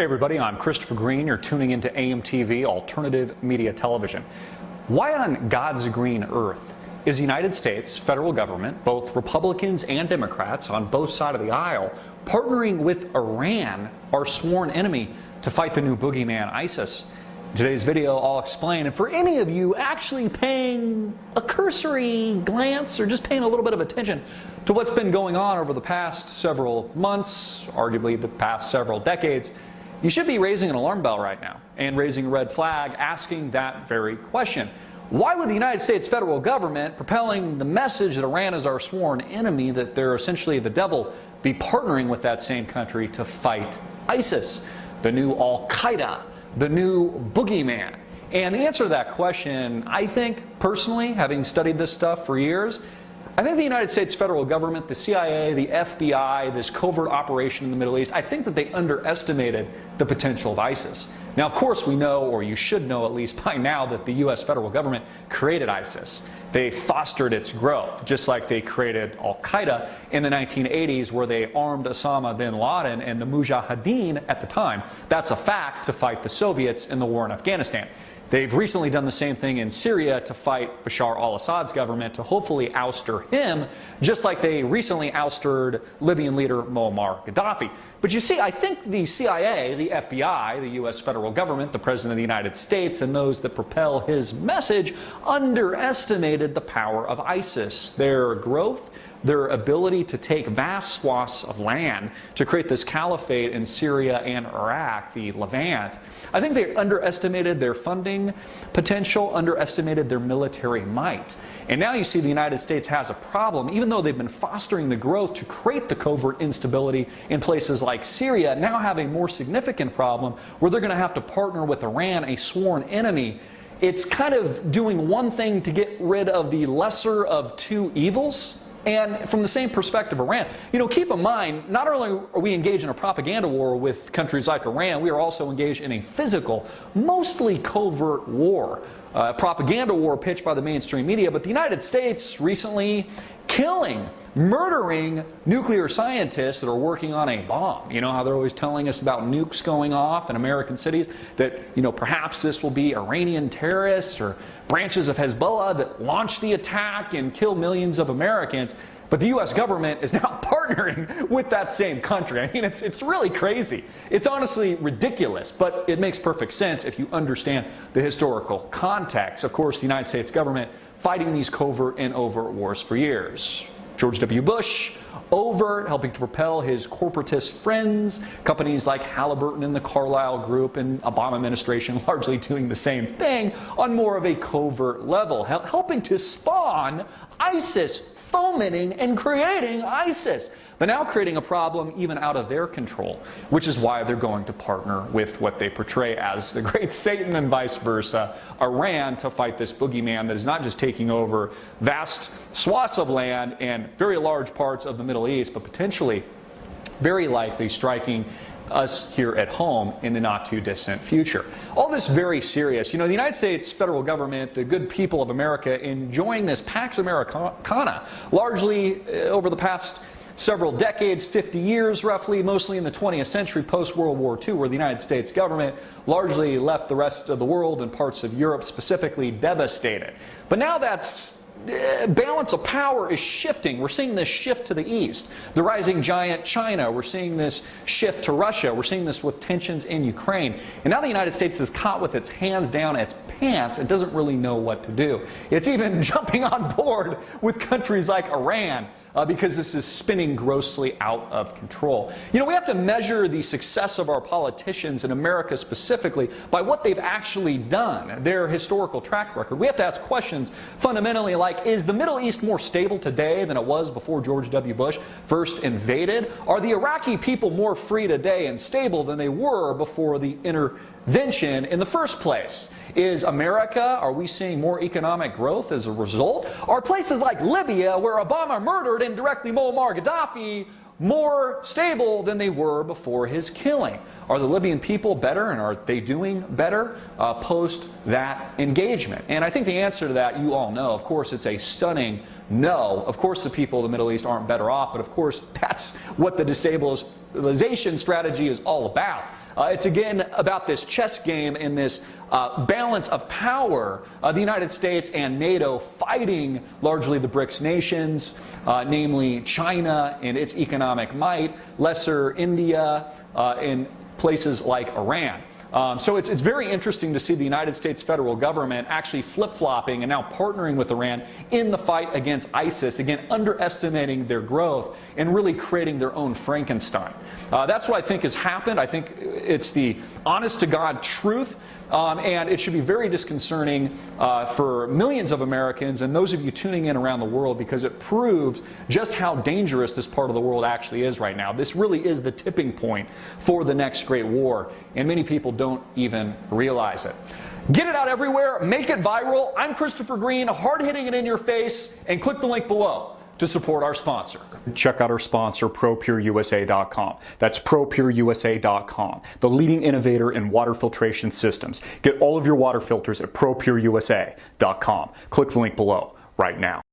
everybody, I'm Christopher Green. You're tuning into AMTV, Alternative Media Television. Why on God's green earth is the United States federal government, both Republicans and Democrats on both sides of the aisle, partnering with Iran, our sworn enemy, to fight the new boogeyman, ISIS? In today's video, I'll explain, and for any of you actually paying a cursory glance or just paying a little bit of attention to what's been going on over the past several months, arguably the past several decades, you should be raising an alarm bell right now and raising a red flag, asking that very question. Why would the United States federal government, propelling the message that Iran is our sworn enemy, that they're essentially the devil, be partnering with that same country to fight ISIS, the new Al-Qaeda, the new boogeyman? And the answer to that question, I think, personally, having studied this stuff for years, I think the United States federal government, the CIA, the FBI, this covert operation in the Middle East, I think that they underestimated the potential of ISIS. Now, of course, we know, or you should know at least by now, that the U.S. federal government created ISIS. They fostered its growth, just like they created Al-Qaeda in the 1980s, where they armed Osama bin Laden and the Mujahideen at the time. That's a fact, to fight the Soviets in the war in Afghanistan. They've recently done the same thing in Syria to fight Bashar al-Assad's government, to hopefully ouster him, just like they recently ousted Libyan leader Muammar Gaddafi. But you see, I think the CIA, the FBI, the U.S. federal government, the President of the United States, and those that propel his message underestimated the power of ISIS, their growth, their ability to take vast swaths of land to create this caliphate in Syria and Iraq, the Levant. I think they underestimated their funding potential, underestimated their military might. And now you see the United States has a problem. Even though they've been fostering the growth to create the covert instability in places like Syria, now have a more significant problem where they're going to have to partner with Iran, a sworn enemy. It's kind of doing one thing to get rid of the lesser of two evils. And from the same perspective, Iran, keep in mind, not only are we engaged in a propaganda war with countries like Iran, we are also engaged in a physical, mostly covert war, propaganda war pitched by the mainstream media. But the United States recently killing, murdering nuclear scientists that are working on a bomb. You know how they're always telling us about nukes going off in American cities, that perhaps this will be Iranian terrorists or branches of Hezbollah that launch the attack and kill millions of Americans. But the U.S. government is now partnering with that same country. I mean, it's really crazy. It's honestly ridiculous, but it makes perfect sense if you understand the historical context. Of course, the United States government fighting these covert and overt wars for years. George W. Bush, overt, helping to propel his corporatist friends, companies like Halliburton and the Carlyle Group, and Obama administration largely doing the same thing on more of a covert level, helping to spawn ISIS, fomenting and creating ISIS, but now creating a problem even out of their control, which is why they're going to partner with what they portray as the great Satan and vice versa, Iran, to fight this boogeyman that is not just taking over vast swaths of land and very large parts of the Middle East, but potentially, very likely, striking us here at home in the not too distant future. All this very serious. The United States federal government, the good people of America, enjoying this Pax Americana largely over the past several decades, 50 years roughly, mostly in the 20th century, post-World War II, where the United States government largely left the rest of the world and parts of Europe specifically devastated. But now that's balance of power is shifting. We're seeing this shift to the east. The rising giant China. We're seeing this shift to Russia. We're seeing this with tensions in Ukraine. And now the United States is caught with its hands down its pants. It doesn't really know what to do. It's even jumping on board with countries like Iran because this is spinning grossly out of control. We have to measure the success of our politicians in America specifically by what they've actually done, their historical track record. We have to ask questions fundamentally like, is the Middle East more stable today than it was before George W. Bush first invaded? Are the Iraqi people more free today and stable than they were before the intervention in the first place? Is America, are we seeing more economic growth as a result? Are places like Libya, where Obama murdered indirectly Muammar Gaddafi, more stable than they were before his killing. Are the Libyan people better, and are they doing better post that engagement? And I think the answer to that you all know. Of course, it's a stunning no. Of course, the people of the Middle East aren't better off, but of course, that's what the destabilization strategy is all about. It's again about this chess game and this balance of power. The United States and NATO fighting largely the BRICS nations, namely China and its economic might, lesser India, and places like Iran. So it's very interesting to see the United States federal government actually flip-flopping and now partnering with Iran in the fight against ISIS, again, underestimating their growth and really creating their own Frankenstein. That's what I think has happened. I think it's the honest-to-God truth, and it should be very disconcerting for millions of Americans and those of you tuning in around the world, because it proves just how dangerous this part of the world actually is right now. This really is the tipping point for the next great war, and many people don't even realize it. Get it out everywhere, make it viral. I'm Christopher Green, hard-hitting it in your face, and click the link below to support our sponsor. Check out our sponsor, ProPureUSA.com. That's ProPureUSA.com, the leading innovator in water filtration systems. Get all of your water filters at ProPureUSA.com. Click the link below right now.